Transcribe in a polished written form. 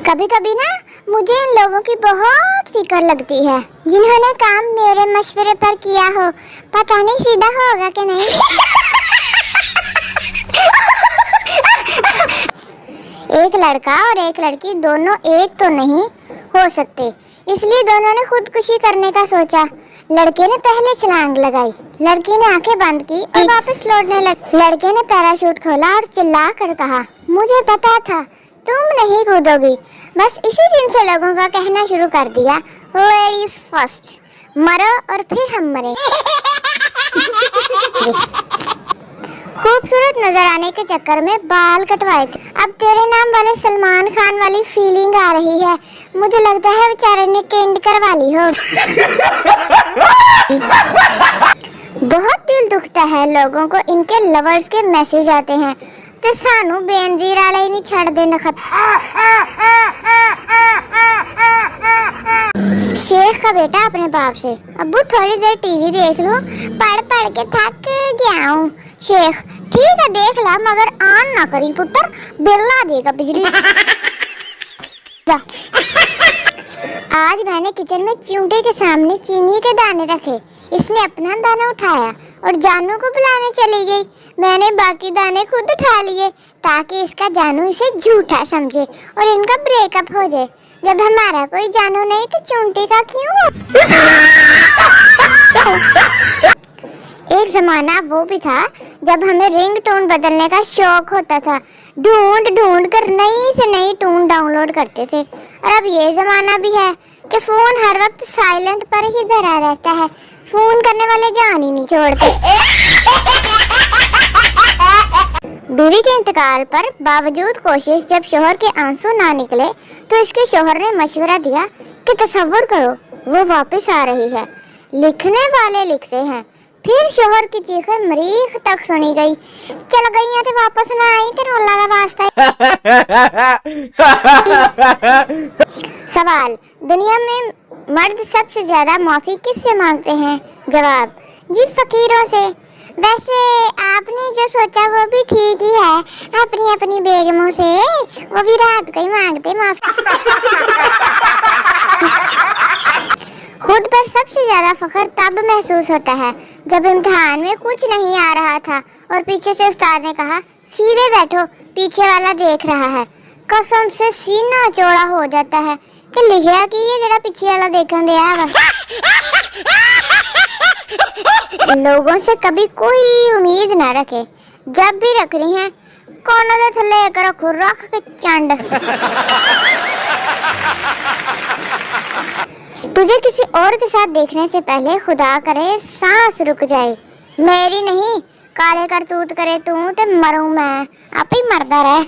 कभी कभी ना मुझे इन लोगों की बहुत फिक्र लगती है जिन्होंने काम मेरे मशवरे पर किया हो। पता नहीं सीधा होगा कि नहीं। एक लड़का और एक लड़की दोनों एक तो नहीं हो सकते, इसलिए दोनों ने खुदकुशी करने का सोचा। लड़के ने पहले छलांग लगाई, लड़की ने आंखें बंद की और वापस लौटने लगी। लड़के ने पैराशूट खोला और चिल्ला कर कहा, मुझे पता था तुम नहीं कूदोगी। बस इसी दिन से लोगों का कहना शुरू कर दिया, लेडीज फर्स्ट, मरो और फिर हम मरे। खूबसूरत नजर आने के चक्कर में बाल कटवाए थे। अब तेरे नाम वाले सलमान खान वाली फीलिंग आ रही है। मुझे लगता है बेचारे ने टेंड करवा ली हो। बहुत दिल दुखता है लोगों को इनके लवर्स के मैसेज आते हैं तो सानू बेनजीर वाले ही नहीं छड़ दे नखत। शेख का बेटा अपने बाप से, अब्बू थोड़ी देर टीवी देख लूं, पढ़ पढ़ के थक गया हूँ। शेख, ठीक है देख ला मगर ऑन ना करी पुत्र, बिल आ जाएगा बिजली। आज मैंने किचन में चिमटे के सामने चीनी के दाने रखे। इसने अपना दाना उठाया और जानू को बुलाने चली गई। मैंने बाकी दाने खुद उठा लिए ताकि इसका जानू इसे झूठा समझे और इनका ब्रेकअप हो जाए। जब हमारा कोई जानू नहीं तो चिमटे का क्यों? एक जमाना वो भी था जब हमें रिंगटोन बदलने का शौक होता था। ढूंढ ढूंढ कर नई से नई टून डाउनलोड करते थे। और अब ये जमाना भी है कि फोन हर वक्त साइलेंट पर ही धरा रहता है। फोन करने वाले जान ही नहीं छोड़ते। बीवी के इंतकाल पर बावजूद कोशिश जब शोहर के आंसू ना निकले तो इसके शोहर ने मशवरा दिया कि तसव्वुर करो वो वापस आ रही है। लिखने वाले लिखते हैं, फिर शोहर की चीखें मरीख तक सुनी गई। चल गई है तो वापस ना आई तो रोला का वास्ता। सवाल, दुनिया में मर्द सबसे ज्यादा माफी किससे मांगते हैं? जवाब, जी फकीरों से। वैसे आपने जो सोचा वो भी ठीक ही है, अपनी अपनी बेगमों से वो भी रात को ही मांगते माफी। खुद पर सबसे ज्यादा फख्र तब महसूस होता है जब इम्तिहान में कुछ नहीं आ रहा था और पीछे से उस्ताद ने कहा सीधे बैठो, पीछे वाला देख रहा है। कसम से सीना चौड़ा हो जाता है कि लिखिया कि ये जरा पीछे वाला देखने दिया। लोगों से कभी कोई उम्मीद ना रखे, जब भी रख रही हैं कोनो दे थले करो खुर रख के चंड। तुझे किसी और के साथ देखने से पहले खुदा करे सांस रुक जाए। मेरी नहीं, काले करतूत करे तू ते मरूं मैं, आप ही मरदा रहे।